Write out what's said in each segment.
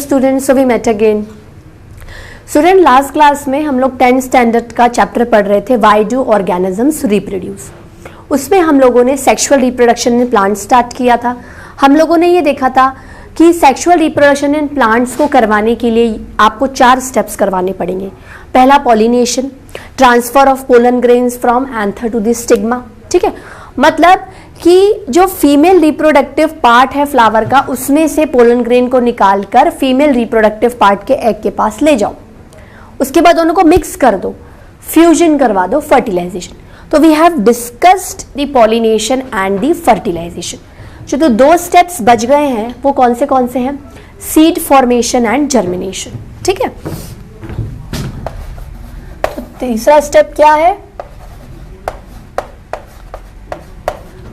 Students, so we met again. Student, last class में हम लोग 10th स्टैंडर्ड का चैप्टर पढ़ रहे थे, व्हाई डू ऑर्गेनिजम्स रिप्रोड्यूस। उसमें हम लोगों ने sexual reproduction in plant start किया था। हम लोगों ने ये देखा था कि सेक्सुअल रिप्रोडक्शन इन प्लांट्स को करवाने के लिए आपको 4 स्टेप्स करवाने पड़ेंगे। पहला pollination, transfer of pollen grains from anther to the stigma. ठीक है, मतलब कि जो फीमेल रिप्रोडक्टिव पार्ट है फ्लावर का, उसमें से पोलन ग्रेन को निकालकर फीमेल रिप्रोडक्टिव पार्ट के एग के पास ले जाओ। उसके बाद दोनों को मिक्स कर दो, फ्यूजन करवा दो, फर्टिलाइजेशन। तो we have discussed the pollination and the fertilisation. जो तो 2 स्टेप्स बच गए हैं वो कौन से हैं? Seed formation and germination. ठीक है, तो तीसरा स्टेप क्या है?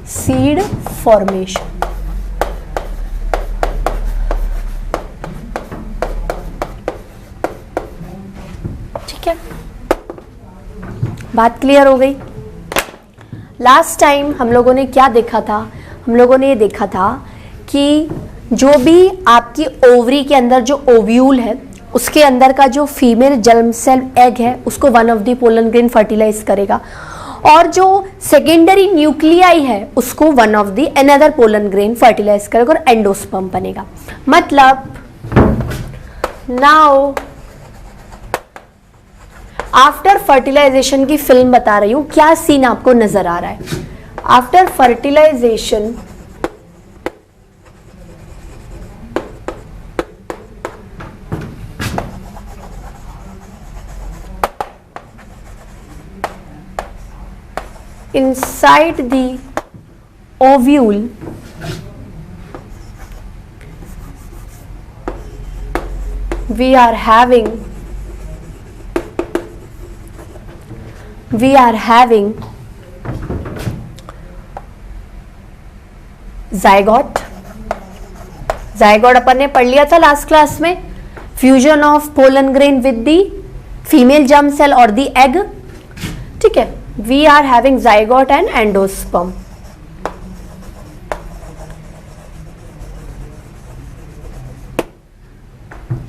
Seed formation. ठीक है, बात क्लियर हो गई। लास्ट टाइम हम लोगों ने क्या देखा था? हम लोगों ने ये देखा था कि जो भी आपकी ओवरी के अंदर जो ओव्यूल है, उसके अंदर का जो फीमेल जर्म सेल एग है, उसको one of the pollen grain fertilise करेगा, और जो सेकेंडरी न्यूक्लियाई है उसको one of the another pollen grain fertilise करेगा और एंडोस्पर्म बनेगा। मतलब नाउ आफ्टर फर्टिलाइजेशन की फिल्म बता रही हूं, क्या सीन आपको नजर आ रहा है? After fertilisation inside the ovule we are having zygote। अपन ने पढ़ लिया था लास्ट क्लास में, fusion of pollen grain with the female germ cell और द एग। ठीक है, we are having zygote and endosperm।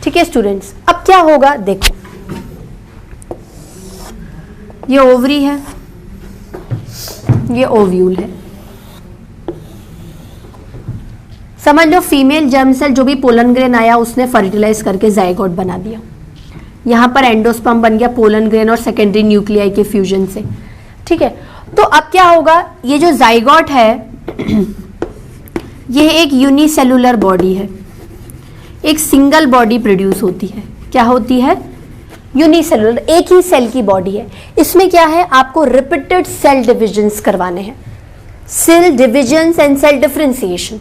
ठीक है स्टूडेंट्स, अब क्या होगा देखो, ये ओवरी है, ये ओव्यूल है। समझ लो फीमेल जर्म सेल जो भी पोलन ग्रेन आया उसने फर्टिलाइज करके जाइगोट बना दिया। यहां पर एंडोस्पर्म बन गया पोलन ग्रेन और सेकेंडरी न्यूक्लियाई के फ्यूजन से। ठीक है, तो अब क्या होगा? ये जो जाइगोट है ये एक यूनिसेलुलर बॉडी है, एक सिंगल बॉडी प्रोड्यूस होती है। क्या होती है? यूनिसेलुलर, एक ही सेल की बॉडी है। इसमें क्या है? आपको रिपीटेड सेल डिविजन्स करवाने हैं, cell divisions and cell differentiation.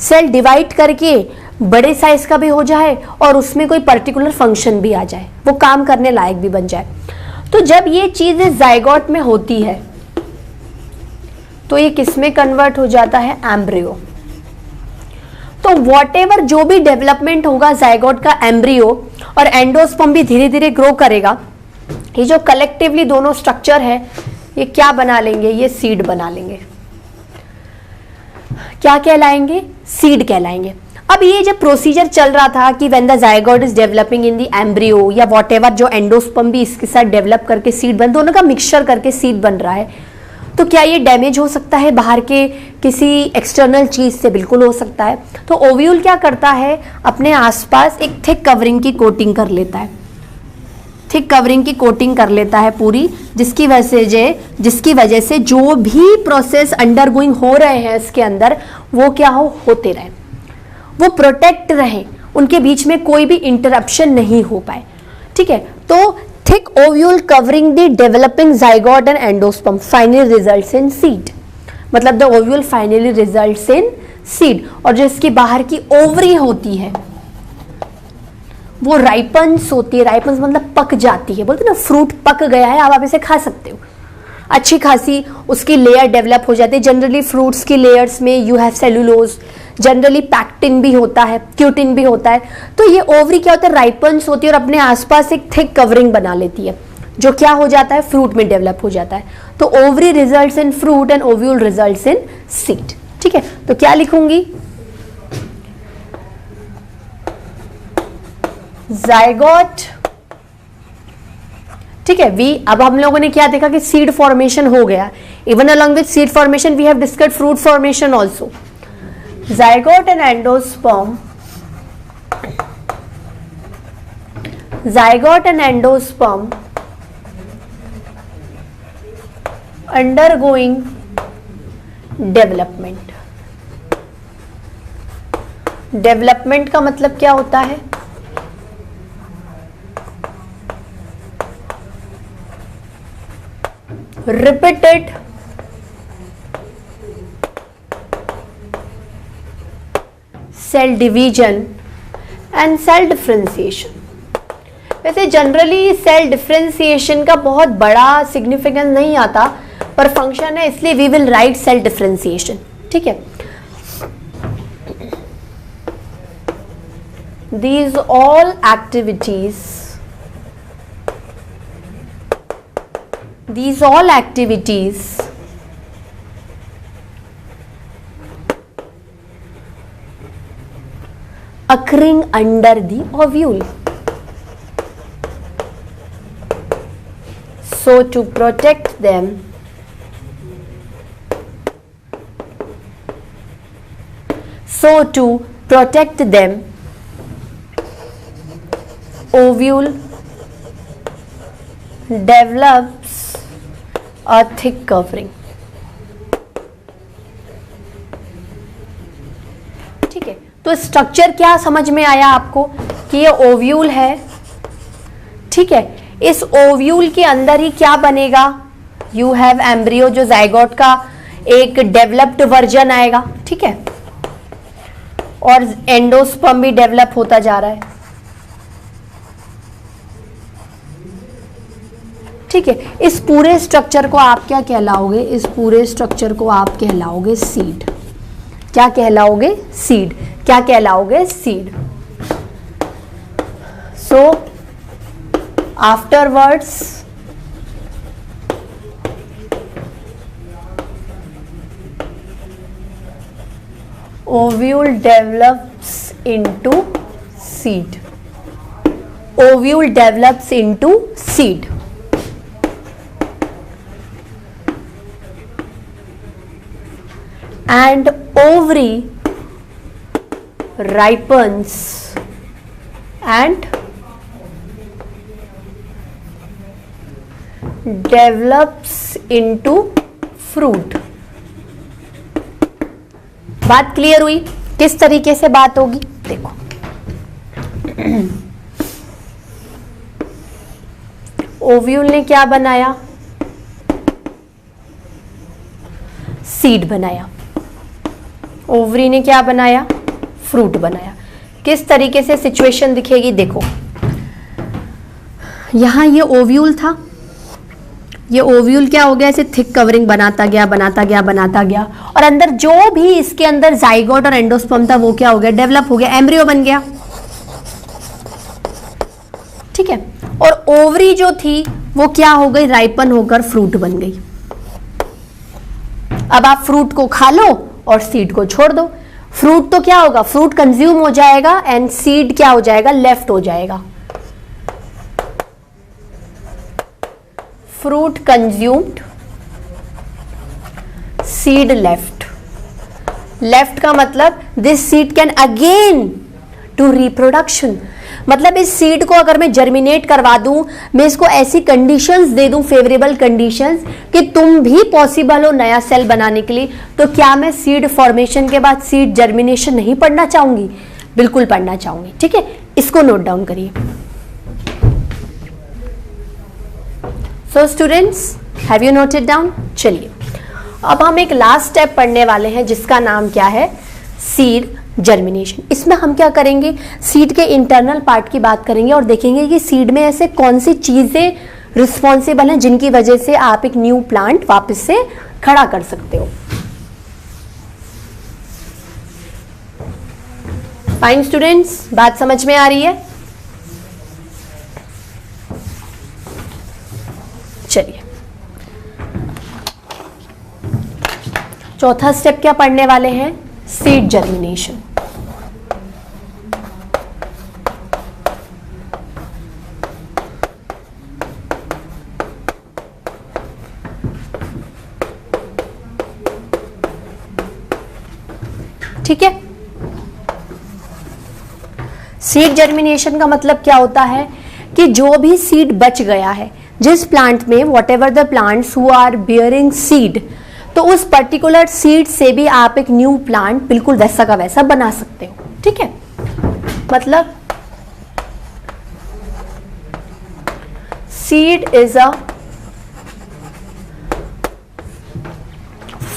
Cell divide करके बड़े साइज का भी हो जाए और उसमें कोई पर्टिकुलर फंक्शन भी आ जाए, वो काम करने लायक भी बन जाए। तो जब ये चीजें जाइगोट में होती है तो ये किसमें कन्वर्ट हो जाता है? एम्ब्रियो। तो व्हाटएवर जो भी डेवलपमेंट होगा जाइगोट का, एम्ब्रियो और एंडोस्पर्म भी धीरे धीरे ग्रो करेगा। ये जो कलेक्टिवली दोनों स्ट्रक्चर है ये क्या बना लेंगे? ये सीड बना लेंगे। क्या कहलाएंगे? सीड कहलाएंगे। अब ये जब प्रोसीजर चल रहा था कि when the zygote is developing in the embryo या व्हाटएवर, जो एंडोस्पर्म भी इसके साथ डेवलप करके सीड बन, दोनों का मिक्सचर करके सीड बन रहा है, तो क्या ये डैमेज हो सकता है बाहर के किसी एक्सटर्नल चीज से? बिल्कुल हो सकता है। तो ओव्यूल क्या करता है? अपने आसपास एक थिक कवरिंग की कोटिंग कर लेता है, थिक कवरिंग की कोटिंग कर लेता है पूरी, जिसकी वजह से जो भी प्रोसेस अंडरगोइंग हो रहे हैं इसके अंदर वो क्या होते रहे, वो प्रोटेक्ट रहे, उनके बीच में कोई भी इंटरप्शन नहीं हो पाए। ठीक है, तो thick ovule covering the developing zygote and endosperm finally results in seed. मतलब the ovule finally results in seed. और जो इसकी बाहर की ओवरी होती है वो राइपन्स होती है। राइपन्स मतलब पक जाती है, बोलते ना फ्रूट पक गया है, अब आप इसे खा सकते हो। अच्छी खासी उसकी लेयर डेवलप हो जाती है। जनरली फ्रूट्स की लेयर्स में you have cellulose, generally pectin भी होता है, क्यूटिन भी होता है। तो ये ओवरी क्या होता है? राइपन्स होती है और अपने आसपास एक थिक कवरिंग बना लेती है, जो क्या हो जाता है? फ्रूट में डेवलप हो जाता है। तो ovary results in fruit and ovule results in seed. ठीक है, तो क्या लिखूंगी? जाइगोट, ठीक है। वी, अब हम लोगों ने क्या देखा कि सीड फॉर्मेशन हो गया। Even along with seed formation we have discussed fruit formation also. Zygote and endosperm, zygote and endosperm undergoing development। Development का मतलब क्या होता है? Repeated cell division and cell differentiation. वैसे जनरली सेल डिफरेंशिएशन का बहुत बड़ा सिग्निफिकेंस नहीं आता, पर फंक्शन है इसलिए we will write cell differentiation, ठीक है। These all activities occurring under the ovule. So to protect them, ovule develops a thick covering, ठीक है। तो स्ट्रक्चर क्या समझ में आया आपको कि ये ओव्यूल है, ठीक है। इस ओव्यूल के अंदर ही क्या बनेगा? यू हैव एम्ब्रियो, जो जाइगोट का एक डेवलप्ड वर्जन आएगा, ठीक है। और एंडोस्पर्म भी डेवलप होता जा रहा है, ठीक है। इस पूरे स्ट्रक्चर को आप क्या कहलाओगे? इस पूरे स्ट्रक्चर को आप कहलाओगे सीड। क्या कहलाओगे? सीड। क्या कहलाओगे? Seed. So afterwards ovule develops into seed. Ovule develops into seed. And ovary ripens and develops into fruit। बात क्लियर हुई? किस तरीके से बात होगी देखो। ओव्यूल ने क्या बनाया? सीड बनाया। ओवरी ने क्या बनाया? फ्रूट बनाया। किस तरीके से सिचुएशन दिखेगी देखो। यहां ये ओव्यूल था, ये ओव्यूल क्या हो गया? ऐसे थिक कवरिंग बनाता गया बनाता गया बनाता गया, और अंदर जो भी इसके अंदर जाइगोट और एंडोस्पर्म था वो क्या हो गया? डेवलप हो गया, एम्ब्रियो बन गया, ठीक है। और ओवरी जो थी वो क्या हो गई? राइपन होकर फ्रूट बन गई। अब आप फ्रूट को खा लो और सीड को छोड़ दो। फ्रूट तो क्या होगा? फ्रूट कंज्यूम हो जाएगा एंड सीड क्या हो जाएगा? लेफ्ट हो जाएगा। Fruit consumed, seed left. Left का मतलब this seed can again to reproduction. मतलब इस सीड को अगर मैं जर्मिनेट करवा दूं, मैं इसको ऐसी कंडीशंस दे दूं, फेवरेबल कंडीशंस, कि तुम भी पॉसिबल हो नया सेल बनाने के लिए, तो क्या मैं सीड फॉर्मेशन के बाद सीड जर्मिनेशन नहीं पढ़ना चाहूंगी? बिल्कुल पढ़ना चाहूंगी, ठीक है। इसको नोट डाउन करिए। So students, have you noted down? चलिए अब हम एक लास्ट स्टेप पढ़ने वाले हैं जिसका नाम क्या है? Seed germination. इसमें हम क्या करेंगे? सीड के इंटरनल पार्ट की बात करेंगे और देखेंगे कि सीड में ऐसे कौन सी चीजें रिस्पॉन्सिबल हैं जिनकी वजह से आप एक न्यू प्लांट वापस से खड़ा कर सकते हो। फाइन स्टूडेंट्स, बात समझ में आ रही है? चलिए चौथा स्टेप क्या पढ़ने वाले हैं? Seed germination. ठीक है। सीड जर्मिनेशन का मतलब क्या होता है कि जो भी सीड बच गया है जिस प्लांट में, whatever the plants who are bearing seed, तो उस पर्टिकुलर सीड से भी आप एक न्यू प्लांट बिल्कुल वैसा का वैसा बना सकते हो। ठीक है, मतलब सीड इज अ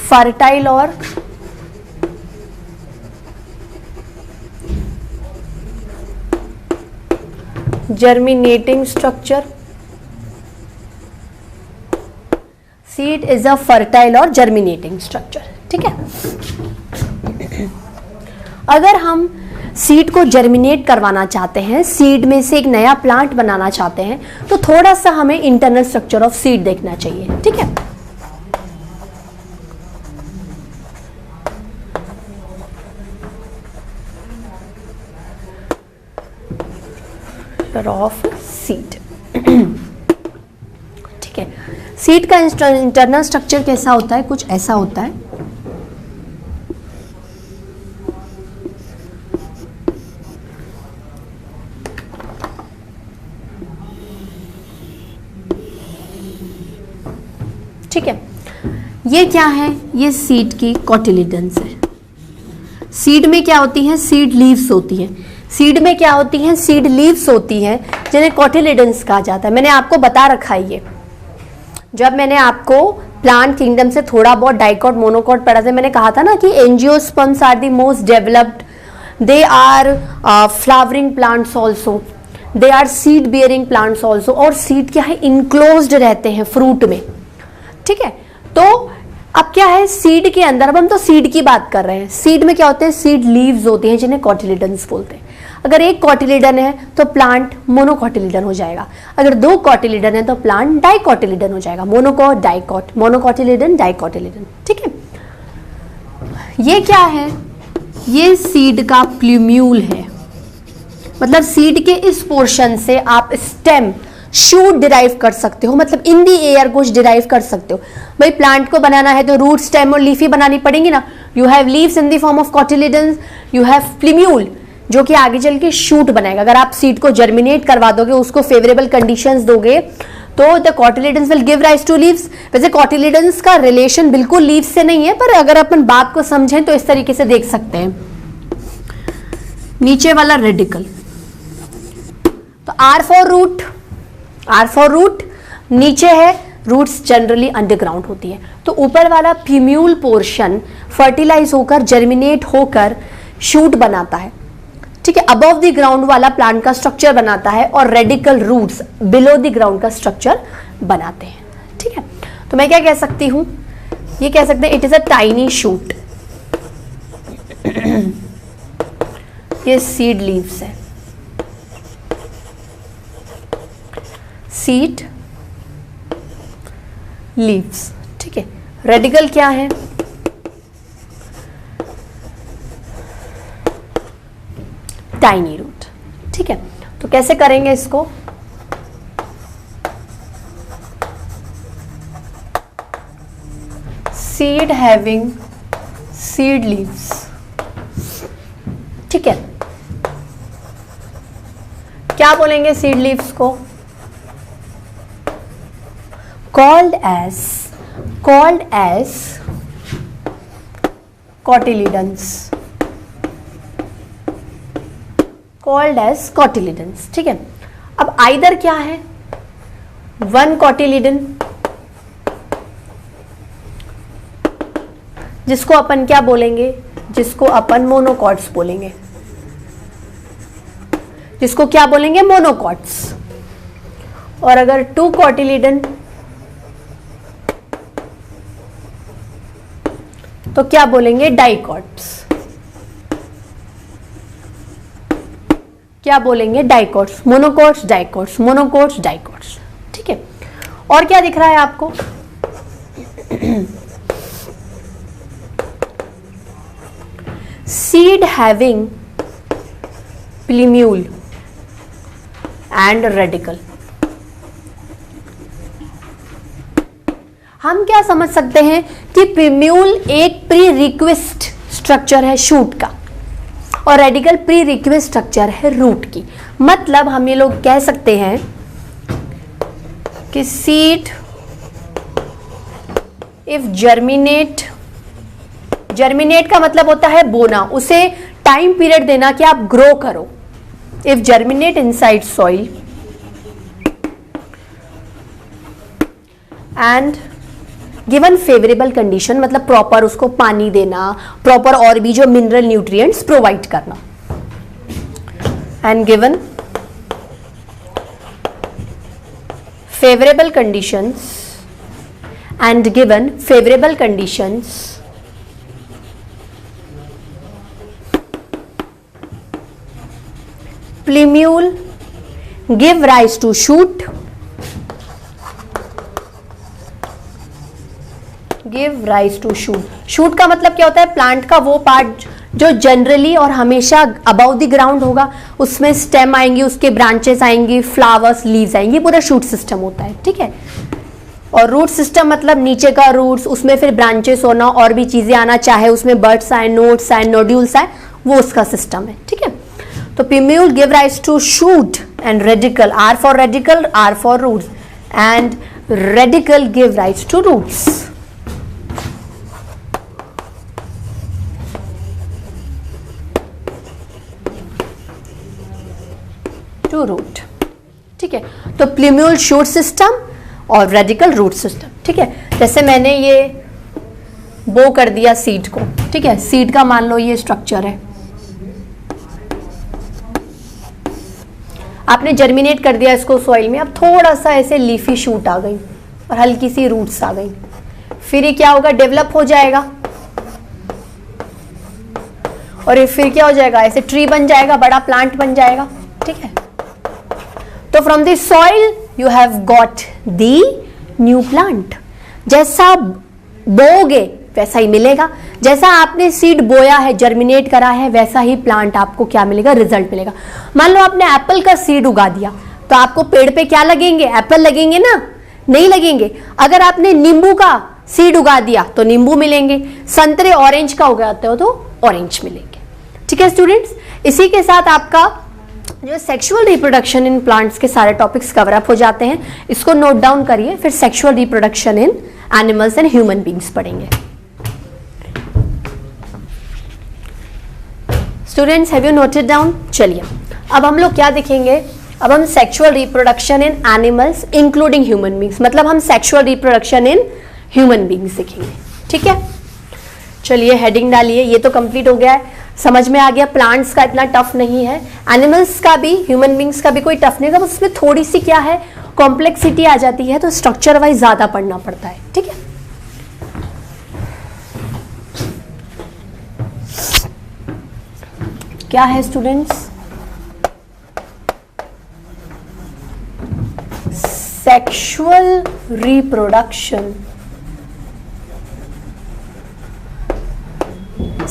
फर्टाइल और germinating structure. Seed is a fertile और germinating structure. ठीक है, अगर हम सीड को जर्मिनेट करवाना चाहते हैं, सीड में से एक नया प्लांट बनाना चाहते हैं, तो थोड़ा सा हमें इंटरनल स्ट्रक्चर ऑफ सीड देखना चाहिए। ठीक है, ऑफ सीड। ठीक है, सीड का इंटरनल स्ट्रक्चर कैसा होता है? कुछ ऐसा होता है। ठीक है, ये क्या है? ये सीड की कोटिलिडन्स है। सीड में क्या होती है? सीड लीव्स होती हैं। सीड में क्या होती हैं? सीड लीव्स होती हैं, जिन्हें कोटिलिडन्स कहा जाता है। मैंने आपको बता रखा है ये, जब मैंने आपको प्लांट किंगडम से थोड़ा बहुत डाइकॉट मोनोकॉट पढ़ा था, मैंने कहा था ना कि angiosperms are the most developed, they are flowering plants also, they are seed bearing plants also. और सीड क्या है? इनक्लोज्ड रहते हैं फ्रूट में। ठीक है, तो अब क्या है सीड के अंदर? अब हम तो सीड की बात कर रहे हैं। सीड में क्या होते हैं? सीड लीव्स होती हैं, जिन्हें कोटिलिडन्स बोलते हैं। अगर एक कोटिलिडन है तो प्लांट मोनोकोटिलिडन हो जाएगा, अगर दो कोटिलिडन है तो प्लांट डाइकोटिलिडन हो जाएगा। Monocot, dicot, monocotyledon, dicotyledon. ठीक है, ये क्या है? ये सीड का प्लूम्यूल है, मतलब सीड के इस पोर्शन से आप स्टेम, शूट डिराइव कर सकते हो, मतलब इन दी एयर कुछ डिराइव कर सकते हो। भाई प्लांट को बनाना है तो रूट, स्टेम और लीफी बनानी पड़ेंगी ना। You have leaves in the form of cotyledons, you have plumule जो कि आगे चल के शूट बनाएगा। अगर आप सीड को जर्मिनेट करवा दोगे, उसको फेवरेबल कंडीशंस दोगे, तो the cotyledons will give rise to leaves. वैसे कोटिलिडन्स का रिलेशन बिल्कुल लीव्स से नहीं है, पर अगर अपन बात को समझें तो इस तरीके से देख सकते हैं। नीचे वाला रेडिकल, तो R for root, R for root, नीचे है रूट्स जनरली अंडरग्राउंड होती है। तो ऊपर वाला प्लूम्यूल पोर्शन फर्टिलाइज होकर, जर्मिनेट होकर शूट बनाता है। ठीक है, अबव द ग्राउंड वाला प्लांट का स्ट्रक्चर बनाता है, और radicle roots below the ground का स्ट्रक्चर बनाते हैं। ठीक है, तो मैं क्या कह सकती हूं? ये कह सकते हैं it is a tiny shoot. ये सीड लीव्स है, सीड लीव्स। ठीक है, रेडिकल क्या है? Tiny root. ठीक है, तो कैसे करेंगे इसको? Seed having seed leaves. ठीक है, क्या बोलेंगे सीड लीव्स को? called as cotyledons, called as cotyledons। ठीक है, अब आइदर क्या है? वन कोटिलिडन, जिसको अपन क्या बोलेंगे? जिसको अपन मोनोकॉट्स बोलेंगे, जिसको क्या बोलेंगे? मोनोकॉट्स। और अगर टू कोटिलिडन तो क्या बोलेंगे? डाइकॉट्स। क्या बोलेंगे? Dicots, monocots, dicots, monocots, dicots. ठीक है, और क्या दिख रहा है आपको? Seed having plumule and radical. हम क्या समझ सकते हैं कि प्लूम्यूल एक प्री रिक्वेस्ट स्ट्रक्चर है शूट का और रेडिकल प्री रिक्वेस्ट स्ट्रक्चर है रूट की। मतलब हम ये लोग कह सकते हैं कि सीड इफ जर्मिनेट का मतलब होता है बोना, उसे टाइम पीरियड देना कि आप ग्रो करो। If germinate inside soil and given favourable condition, मतलब प्रॉपर उसको पानी देना, प्रॉपर और भी जो मिनरल न्यूट्रिएंट्स प्रोवाइड करना। And given favorable conditions and given favorable conditions plumule give rise to shoot, give rise to shoot। shoot का मतलब क्या होता है? प्लांट का वो पार्ट जो जनरली और हमेशा अबाउ द ग्राउंड होगा, उसमें स्टेम आएंगी, उसके ब्रांचेस आएंगी, फ्लावर्स, लीव्स आएंगी, पूरा शूट सिस्टम होता है, ठीक है। और रूट सिस्टम मतलब नीचे का रूट्स, उसमें फिर ब्रांचेस होना और भी चीजें आना, चाहे उसमें बर्ड्स आए, नोट्स आए, नोड्यूल्स आए, वो उसका सिस्टम है, ठीक है। तो plumule give rise to shoot and radicle, R for radicle, R for roots, and radicle give rise to roots. To root, ठीक है। तो प्लूम्यूल शूट सिस्टम और रेडिकल रूट सिस्टम, ठीक है। जैसे मैंने ये बो कर दिया सीड को, ठीक है, सीड का मान लो ये स्ट्रक्चर है, आपने जर्मिनेट कर दिया इसको सॉइल में, अब थोड़ा सा ऐसे लीफी शूट आ गई और हल्की सी रूट्स आ गई, फिर ये क्या होगा? डेवलप हो जाएगा और ये फिर क्या हो जाएगा? ऐसे ट्री बन जाएगा, बड़ा प्लांट बन जाएगा, ठीक है। तो from the soil you have got the new plant. जैसा बोगे वैसा ही मिलेगा, जैसा आपने सीड बोया है, जर्मिनेट करा है, वैसा ही प्लांट आपको क्या मिलेगा? रिजल्ट मिलेगा। मान लो आपने एप्पल का सीड उगा दिया, तो आपको पेड़ पे क्या लगेंगे? एप्पल लगेंगे ना? नहीं लगेंगे। अगर आपने नींबू का सीड उगा दिया तो नींबू मिलेंगे, संतरे ऑरेंज का उगाते हो तो ऑरेंज मिलेंगे, ठीक है स्टूडेंट्स। इसी के साथ आपका जो सेक्सुअल रिप्रोडक्शन इन प्लांट्स के सारे टॉपिक्स कवर अप हो जाते हैं। इसको नोट डाउन करिए, फिर sexual reproduction in animals and human beings पढ़ेंगे। Students, have you noted down? चलिए अब हम लोग क्या देखेंगे? अब हम sexual reproduction in animals including human beings, मतलब हम sexual reproduction in human beings देखेंगे, ठीक है। चलिए हेडिंग डालिए, ये तो कंप्लीट हो गया है, समझ में आ गया। प्लांट्स का इतना टफ नहीं है, एनिमल्स का भी, ह्यूमन बीइंग्स का भी कोई टफ नहीं है, बस उसमें थोड़ी सी क्या है, कॉम्प्लेक्सिटी आ जाती है, तो स्ट्रक्चर वाइज ज्यादा पढ़ना पड़ता है, ठीक है। क्या है students? Sexual reproduction,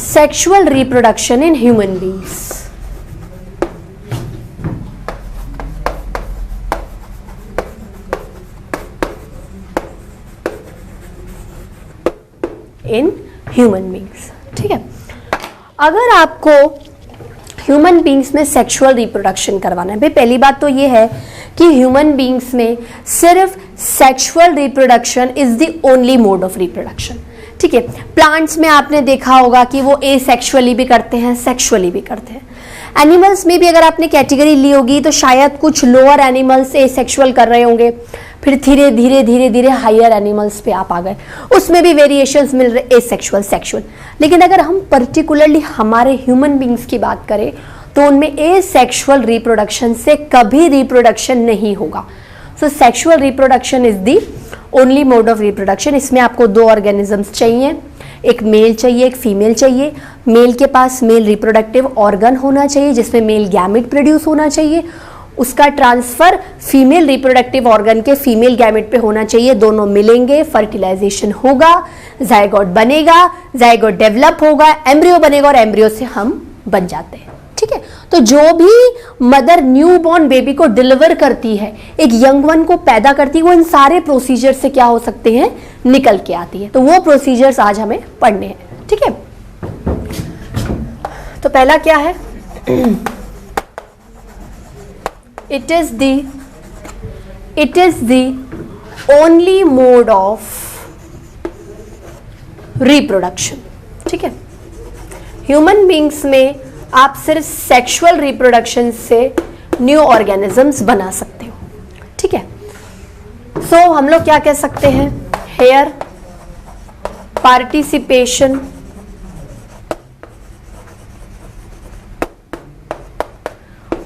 sexual reproduction in human beings। in human beings, ठीक है। अगर आपको ह्यूमन बींग्स में सेक्सुअल रिप्रोडक्शन करवाना है, भाई पहली बात तो ये है कि ह्यूमन बींग्स में सिर्फ sexual reproduction is the only mode of reproduction, ठीक है। प्लांट्स में आपने देखा होगा कि वो एसेक्सुअली भी करते हैं, सेक्सुअली भी करते हैं। एनिमल्स में भी अगर आपने कैटेगरी ली होगी तो शायद कुछ लोअर एनिमल्स एसेक्सुअल कर रहे होंगे, फिर धीरे धीरे धीरे धीरे हायर एनिमल्स पे आप आ गए, उसमें भी वेरिएशंस मिल रहे, एसेक्सुअल, सेक्सुअल। लेकिन अगर हम पर्टिकुलरली हमारे ह्यूमन बींग्स की बात करें तो उनमें एसेक्सुअल रिप्रोडक्शन से कभी रिप्रोडक्शन नहीं होगा। सो sexual reproduction is the only mode of reproduction. इसमें आपको दो ऑर्गेनिजम्स चाहिए, एक मेल चाहिए, एक फीमेल चाहिए। मेल के पास मेल रिप्रोडक्टिव ऑर्गन होना चाहिए जिसमें मेल गैमेट प्रोड्यूस होना चाहिए, उसका ट्रांसफर फीमेल रिप्रोडक्टिव ऑर्गन के फीमेल गैमेट पे होना चाहिए। दोनों मिलेंगे, फर्टिलाइजेशन होगा, जायगोट बनेगा, जायगोट डेवलप होगा, एम्ब्रियो बनेगा और एम्ब्रियो से हम बन जाते हैं, ठीक है। तो जो भी मदर न्यू बॉर्न बेबी को डिलीवर करती है, एक यंग वन को पैदा करती है, वो इन सारे प्रोसीजर से क्या हो सकते हैं, निकल के आती है। तो वो प्रोसीजर्स आज हमें पढ़ने हैं, ठीक है। तो पहला क्या है, it is the only mode of reproduction. ठीक है, ह्यूमन बींग्स में आप सिर्फ सेक्सुअल रिप्रोडक्शन से न्यू ऑर्गेनिजम्स बना सकते हो। ठीक है, सो हम लोग क्या कह सकते हैं, here participation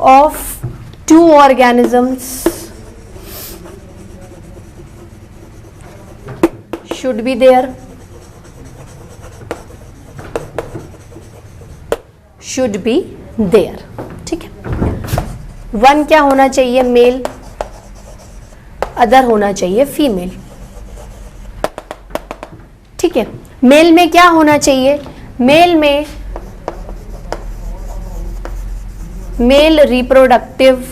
of two organisms should be there, should be there। ठीक है, वन क्या होना चाहिए, मेल, अदर होना चाहिए फीमेल। ठीक है, मेल में क्या होना चाहिए, मेल में मेल रिप्रोडक्टिव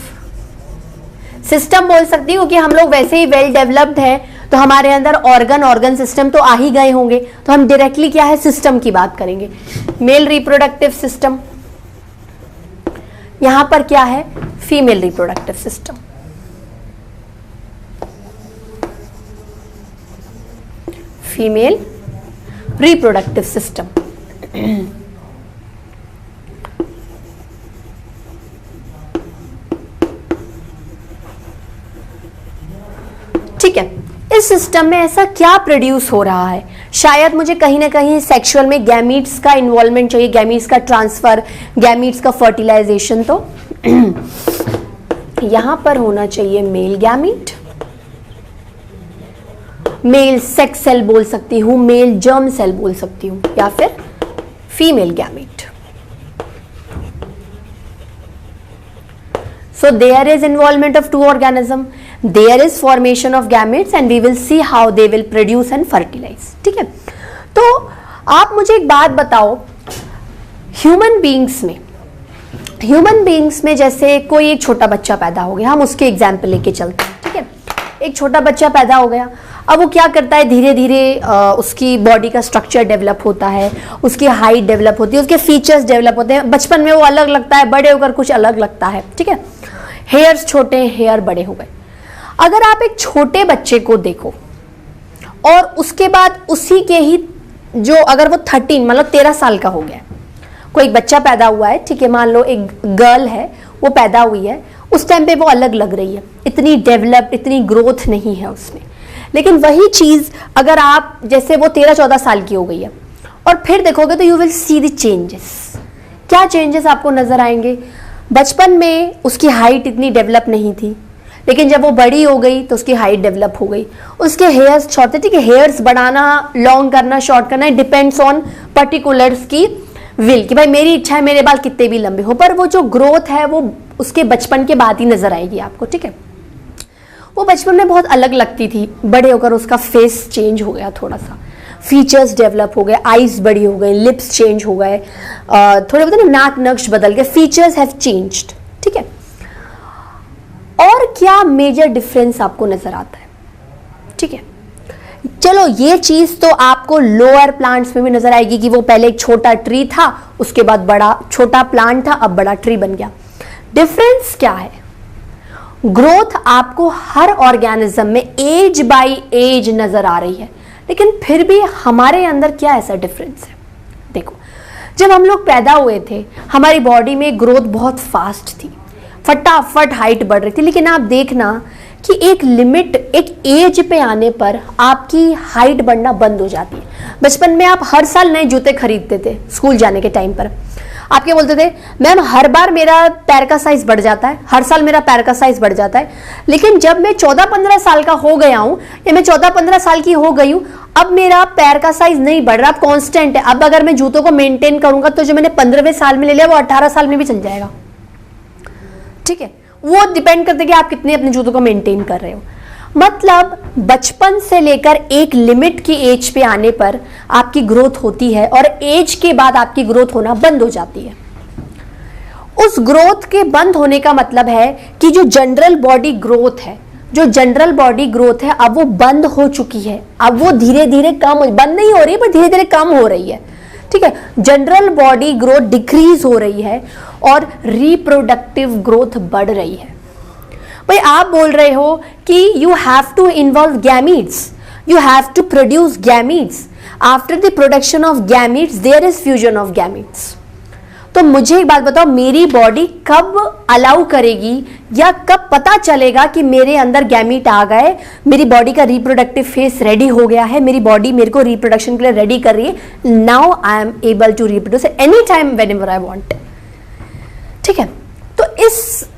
सिस्टम बोल सकती हूँ कि हम लोग वैसे ही वेल डेवलप्ड हैं, तो हमारे अंदर ऑर्गन सिस्टम तो आ ही गए होंगे, तो हम डायरेक्टली क्या है, सिस्टम की बात करेंगे। मेल रिप्रोडक्टिव सिस्टम, यहां पर क्या है, female reproductive system. Female reproductive system. ठीक है, इस सिस्टम में ऐसा क्या प्रोड्यूस हो रहा है, शायद मुझे कहीं ना कहीं सेक्सुअल में गैमीट्स का इन्वॉल्वमेंट चाहिए, गैमीट्स का ट्रांसफर, गैमीट्स का फर्टिलाइजेशन, तो यहां पर होना चाहिए male gamete, male sex cell बोल सकती हूं, मेल जर्म सेल बोल सकती हूं, या फिर female gamete. So there is involvement of two organism, there is formation of gametes and we will see how they will produce and fertilize। ठीक है, तो आप मुझे एक बात बताओ, ह्यूमन बींग्स में जैसे कोई एक छोटा बच्चा पैदा हो गया, हम उसके एग्जाम्पल लेके चलते हैं। ठीक है, एक छोटा बच्चा पैदा हो गया, अब वो क्या करता है, धीरे धीरे उसकी बॉडी का स्ट्रक्चर डेवलप होता है, उसकी हाइट डेवलप होती है, उसके फीचर्स डेवलप होते हैं। बचपन में वो अलग लगता है, बड़े होकर कुछ अलग लगता है। ठीक है, हेयर्स छोटे, हेयर बड़े हो गए। अगर आप एक छोटे बच्चे को देखो और उसके बाद उसी के ही जो, अगर वो 13 मतलब 13 साल का हो गया, कोई एक बच्चा पैदा हुआ है, ठीक है, मान लो एक गर्ल है, वो पैदा हुई है, उस टाइम पे वो अलग लग रही है, इतनी डेवलप्ड, इतनी ग्रोथ नहीं है उसमें। लेकिन वही चीज अगर आप, जैसे वो 13-14 साल की हो गई है और फिर देखोगे तो you will see the changes. क्या चेंजेस आपको नजर आएंगे, बचपन में उसकी हाइट इतनी डेवलप नहीं थी, लेकिन जब वो बड़ी हो गई तो उसकी हाइट डेवलप हो गई, उसके हेयर्स छोटे। ठीक है, हेयर्स बढ़ाना, लॉन्ग करना, शॉर्ट करना, डिपेंड्स ऑन पर्टिकुलर्स की विल, कि भाई मेरी इच्छा है मेरे बाल कितने भी लंबे हो, पर वो जो ग्रोथ है वो उसके बचपन के बाद ही नजर आएगी आपको। ठीक है, वो बचपन में बहुत अलग लगती थी, बड़े होकर उसका फेस चेंज हो गया, थोड़ा सा फीचर्स डेवलप हो गए, आईज बड़ी हो गई, लिप्स चेंज हो गए, थोड़े बहुत ना नाक नक्श बदल गए, फीचर्स हैव चेंज्ड। ठीक है, और क्या मेजर डिफरेंस आपको नजर आता है। ठीक है, चलो ये चीज तो आपको लोअर प्लांट्स में भी नजर आएगी कि वो पहले एक छोटा ट्री था, उसके बाद बड़ा, छोटा प्लांट था, अब बड़ा ट्री बन गया। डिफरेंस क्या है, ग्रोथ आपको हर ऑर्गेनिज्म में एज बाय एज नजर आ रही है, लेकिन फिर भी हमारे अंदर क्या ऐसा डिफरेंस है। देखो, जब हम लोग पैदा हुए थे हमारी बॉडी में ग्रोथ बहुत फास्ट थी, फटाफट हाइट बढ़ रही थी, लेकिन आप देखना कि एक लिमिट, एक एज पे आने पर आपकी हाइट बढ़ना बंद हो जाती है। बचपन में आप हर साल नए जूते खरीदते थे, स्कूल जाने के टाइम पर आप क्या बोलते थे, मैम हर बार मेरा पैर का साइज बढ़ जाता है, हर साल मेरा पैर का साइज बढ़ जाता है। लेकिन जब मैं 14-15 साल का हो गया हूं, या मैं 14-15 साल की हो गई हूं, अब मेरा पैर का साइज नहीं बढ़ रहा, अब कांस्टेंट है। अब अगर मैं जूतों को मेंटेन करूंगा तो जो मैंने 15वें साल में ले लिया वो 18 साल में भी चल जाएगा। ठीक है, वो डिपेंड करता है कि आप कितने अपने जूतों को मेंटेन कर रहे हो। मतलब बचपन से लेकर एक लिमिट की एज पे आने पर आपकी ग्रोथ होती है और एज के बाद आपकी ग्रोथ होना बंद हो जाती है। उस ग्रोथ के बंद होने का मतलब है कि जो जनरल बॉडी ग्रोथ है, जो जनरल बॉडी ग्रोथ है अब वो बंद हो चुकी है, अब वो धीरे धीरे कम, बंद नहीं हो रही है पर धीरे धीरे कम हो रही है। ठीक है, जनरल बॉडी ग्रोथ डिक्रीज हो रही है और रिप्रोडक्टिव ग्रोथ बढ़ रही है। भाई आप बोल रहे हो कि you have to involve gametes, you have to produce gametes, after the production of gametes there is fusion of gametes. तो मुझे एक बात बताओ, मेरी बॉडी कब अलाउ करेगी या कब पता चलेगा कि मेरे अंदर गैमीट आ गए, मेरी बॉडी का रिप्रोडक्टिव फेस रेडी हो गया है, मेरी बॉडी मेरे को रिप्रोडक्शन के लिए रेडी कर रही है, now I am able to reproduce any time whenever I want. ठीक है, तो इस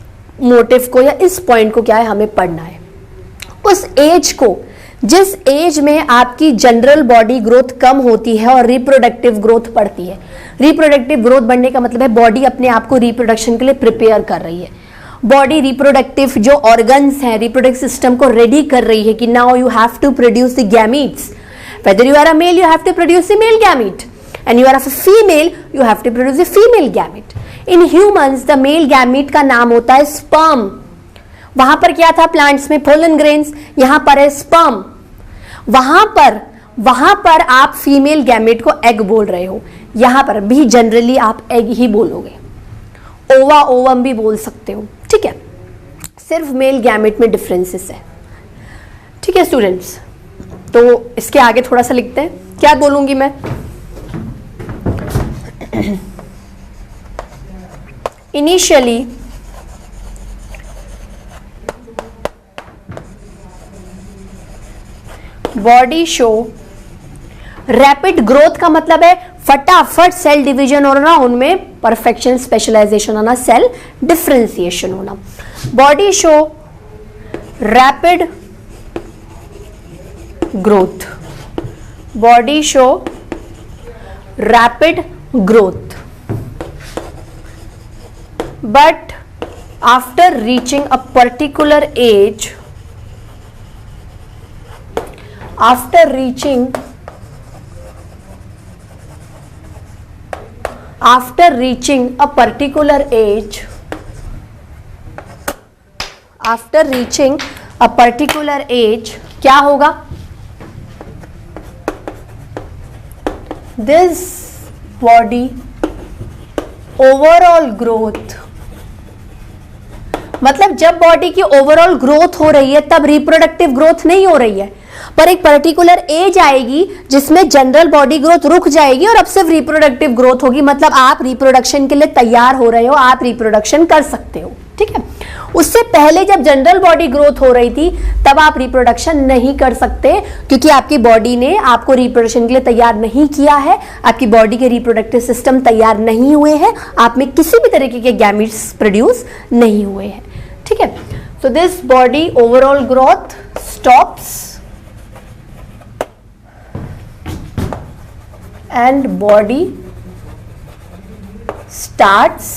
मोटिव को या इस पॉइंट को क्या है हमें पढ़ना है। उस एज को, जिस एज में आपकी जनरल बॉडी ग्रोथ कम होती है और रिप्रोडक्टिव ग्रोथ बढ़ती है। रिप्रोडक्टिव ग्रोथ बढ़ने का मतलब है बॉडी अपने आप को रिप्रोडक्शन के लिए प्रिपेयर कर रही है, बॉडी रिप्रोडक्टिव जो ऑर्गन्स हैं, रिप्रोडक्टिव सिस्टम को रेडी कर रही है कि now you have to produce the gametes, whether you are a male you have to produce the male gamete and you are a female you have to produce the female gamete. In humans the male gamete का नाम होता है sperm. वहां पर क्या था plants में? Pollen grains, यहां पर है स्पर्म। वहां पर आप फीमेल गैमेट को एग बोल रहे हो, यहां पर भी जनरली आप एग ही बोलोगे, ओवा ओवम भी बोल सकते हो। ठीक है, सिर्फ मेल गैमेट में डिफरेंसेस है। ठीक है स्टूडेंट्स, तो इसके आगे थोड़ा सा लिखते हैं, क्या बोलूंगी मैं? Initially body show rapid growth का मतलब है फटाफट सेल डिवीजन होना, उनमें परफेक्शन स्पेशलाइजेशन होना, सेल डिफरेंशिएशन होना। Body show rapid growth, body show rapid growth, but after reaching a particular age, after reaching a particular age, after reaching a particular age क्या होगा? this body overall growth, मतलब जब body की overall growth हो रही है तब reproductive growth नहीं हो रही है, पर एक पर्टिकुलर एज आएगी जिसमें जनरल बॉडी ग्रोथ रुक जाएगी और अब सिर्फ रिप्रोडक्टिव ग्रोथ होगी। मतलब आप रिप्रोडक्शन के लिए तैयार हो रहे हो, आप रिप्रोडक्शन कर सकते हो। ठीक है, उससे पहले जब जनरल बॉडी ग्रोथ हो रही थी तब आप रिप्रोडक्शन नहीं कर सकते, क्योंकि आपकी बॉडी ने आपको रिप्रोडक्शन के लिए तैयार नहीं किया है, आपकी बॉडी के रिप्रोडक्टिव सिस्टम तैयार नहीं हुए हैं, आप में किसी भी तरीके के गैमीट्स प्रोड्यूस नहीं हुए हैं। ठीक है, so this body overall growth stops and body starts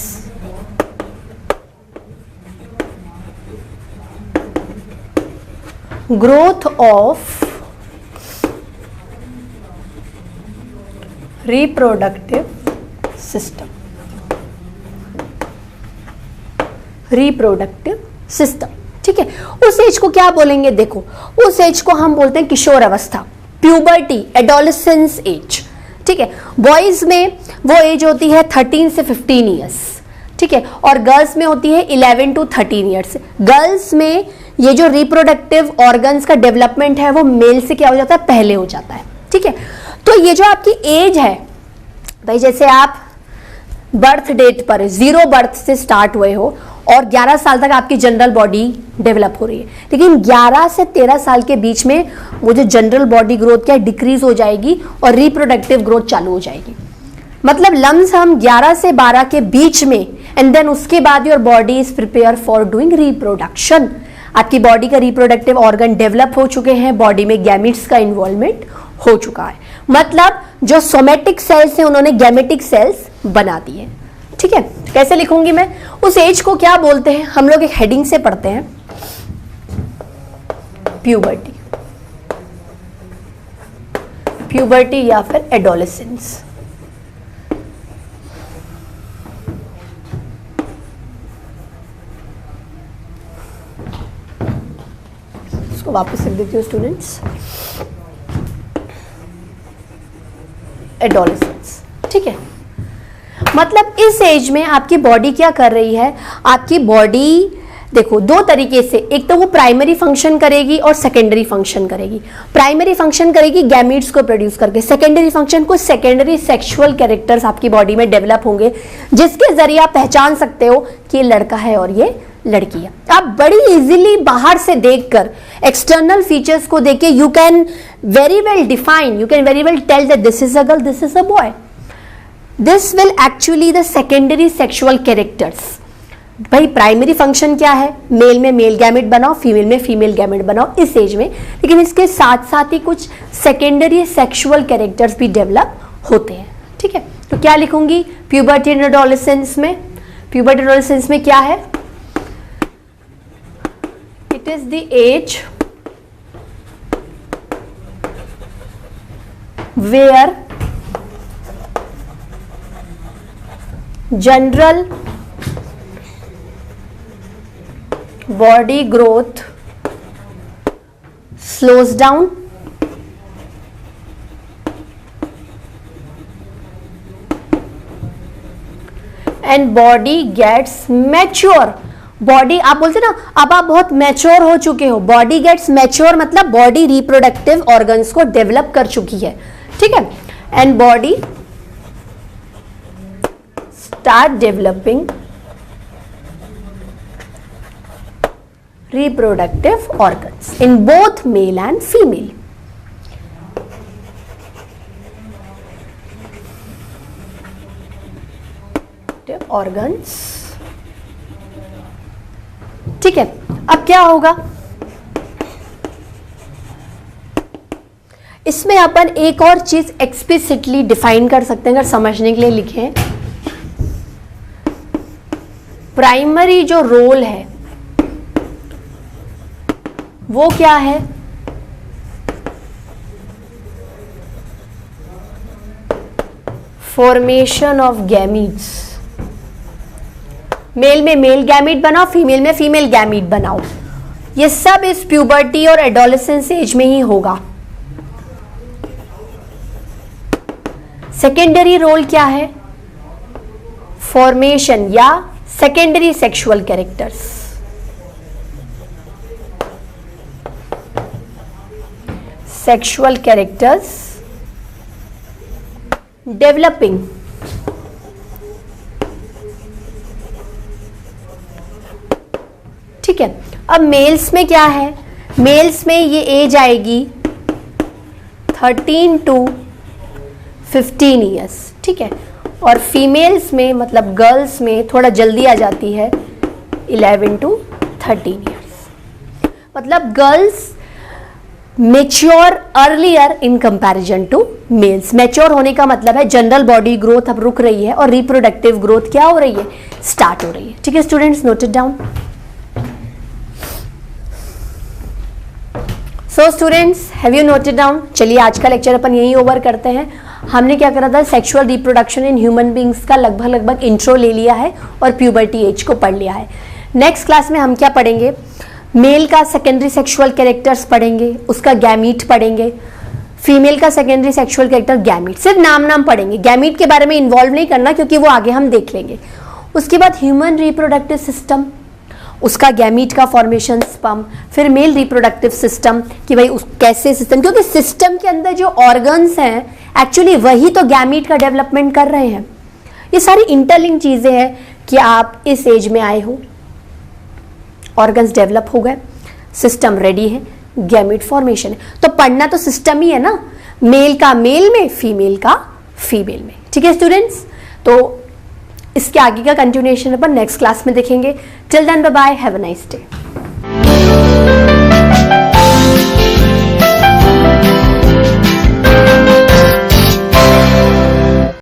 growth of reproductive system, reproductive system। ठीक है, उस एज को क्या बोलेंगे? देखो, उस एज को हम बोलते हैं किशोर अवस्था, प्यूबर्टी, एडोलेसेंस एज। ठीक है, बॉयज में वो एज होती है 13 से 15 ईयर्स। ठीक है, और गर्ल्स में होती है 11 to 13 ईयर्स। गर्ल्स में ये जो रिप्रोडक्टिव ऑर्गन्स का डेवलपमेंट है वो मेल से क्या हो जाता है? पहले हो जाता है। ठीक है, तो ये जो आपकी एज है भाई, जैसे आप बर्थ डेट पर 0 बर्थ से स्टार्ट हुए हो और 11 साल तक आपकी जनरल बॉडी डेवलप हो रही है, लेकिन 11 से 13 साल के बीच में वो जो जनरल बॉडी ग्रोथ क्या डिक्रीज हो जाएगी और रिप्रोडक्टिव ग्रोथ चालू हो जाएगी। मतलब लमसम 11 से 12 के बीच में, एंड देन उसके बाद your body is prepare for doing reproduction. आपकी बॉडी का रिप्रोडक्टिव ऑर्गन डेवलप हो चुके हैं, बॉडी में गैमिट्स का इन्वॉल्वमेंट हो चुका है, मतलब जो सोमेटिक सेल्स हैं उन्होंने गैमेटिक सेल्स बना दिए। ठीक है, कैसे लिखूंगी मैं? उस एज को क्या बोलते हैं? हम लोग एक हेडिंग से पढ़ते हैं, प्यूबर्टी, प्यूबर्टी या फिर एडोलेसेंस। इसको वापस लिख देती हूँ स्टूडेंट्स, एडोलेसेंस। ठीक है, मतलब इस एज में आपकी बॉडी क्या कर रही है, आपकी बॉडी देखो दो तरीके से, एक तो वो प्राइमरी फंक्शन करेगी और सेकेंडरी फंक्शन करेगी। प्राइमरी फंक्शन करेगी गैमीट्स को प्रोड्यूस करके, सेकेंडरी फंक्शन को सेकेंडरी सेक्सुअल कैरेक्टर्स आपकी बॉडी में डेवलप होंगे, जिसके जरिए आप पहचान सकते हो कि ये लड़का है और ये लड़की है। आप बड़ी इजीली बाहर से देखकर, एक्सटर्नल फीचर्स को देख के you can very well define, you can very well tell that this is a girl, this is a boy. This will actually the secondary sexual characters. भाई प्राइमरी फंक्शन क्या है, male में male gamete बनाओ, female में female gamete बनाओ इस as में, लेकिन इसके साथ साथ ही कुछ सेकेंडरी सेक्सुअल कैरेक्टर्स भी डेवलप होते हैं। ठीक है, तो क्या लिखूंगी प्यूबर्टी एंड एडोलेसेंस में? प्यूबर्टी एडोलेसेंस में क्या है? It is the age where general body growth slows down and body gets mature। Body आप बोलते ना अब आप बहुत मैच्योर हो चुके हो, बॉडी गेट्स मैच्योर मतलब बॉडी रिप्रोडक्टिव ऑर्गन्स को डेवलप कर चुकी है। ठीक है, and body start developing reproductive organs in both male and female। organs। ठीक है, अब क्या होगा, इसमें अपन एक और चीज एक्सप्लिसिटली डिफाइन कर सकते हैं अगर समझने के लिए लिखें। प्राइमरी जो रोल है वो क्या है? Formation of gametes. मेल में मेल गैमीट बनाओ, फीमेल में फीमेल गैमीट बनाओ, ये सब इस प्यूबर्टी और एडोलेसेंस एज में ही होगा। सेकेंडरी रोल क्या है? फॉर्मेशन या secondary sexual characters. Sexual characters developing. ठीक है, अब मेल्स में क्या है? मेल्स में ये एज आएगी 13 to 15 ईयर्स। ठीक है, और फीमेल्स में मतलब गर्ल्स में थोड़ा जल्दी आ जाती है 11 to 13 ईयर्स। मतलब girls mature earlier in comparison to males. Mature होने का मतलब है जनरल बॉडी ग्रोथ अब रुक रही है और रिप्रोडक्टिव ग्रोथ क्या हो रही है? स्टार्ट हो रही है। ठीक है students, note it down. So students, have you noted down? चलिए आज का लेक्चर अपन यही ओवर करते हैं। हमने क्या करा था, sexual reproduction in human beings का लगभग इंट्रो ले लिया है और प्यूबर्टी एज को पढ़ लिया है। नेक्स्ट क्लास में हम क्या पढ़ेंगे? मेल का सेकेंडरी सेक्सुअल कैरेक्टर्स पढ़ेंगे, उसका गैमीट पढ़ेंगे। फीमेल का सेकेंडरी सेक्सुअल कैरेक्टर गैमीट, सिर्फ नाम पढ़ेंगे, गैमीट के बारे में इन्वॉल्व नहीं करना क्योंकि वो आगे हम देख लेंगे। उसके बाद ह्यूमन रिप्रोडक्टिव सिस्टम, उसका गैमीट का फॉर्मेशन, स्पर्म, फिर मेल रिप्रोडक्टिव सिस्टम कि भाई उस कैसे सिस्टम, क्योंकि सिस्टम के अंदर जो ऑर्गन्स हैं एक्चुअली वही तो गैमीट का डेवलपमेंट कर रहे हैं। ये सारी इंटरलिंक चीजें हैं कि आप इस एज में आए हो, ऑर्गन्स डेवलप हो गए, सिस्टम रेडी है, गैमीट फॉर्मेशन है, तो पढ़ना तो सिस्टम ही है ना, मेल का मेल में, फीमेल का फीमेल में। ठीक है स्टूडेंट्स, तो इसके आगे का कंटिन्यूएशन अपन नेक्स्ट क्लास में देखेंगे। Till then bye bye, have a nice day.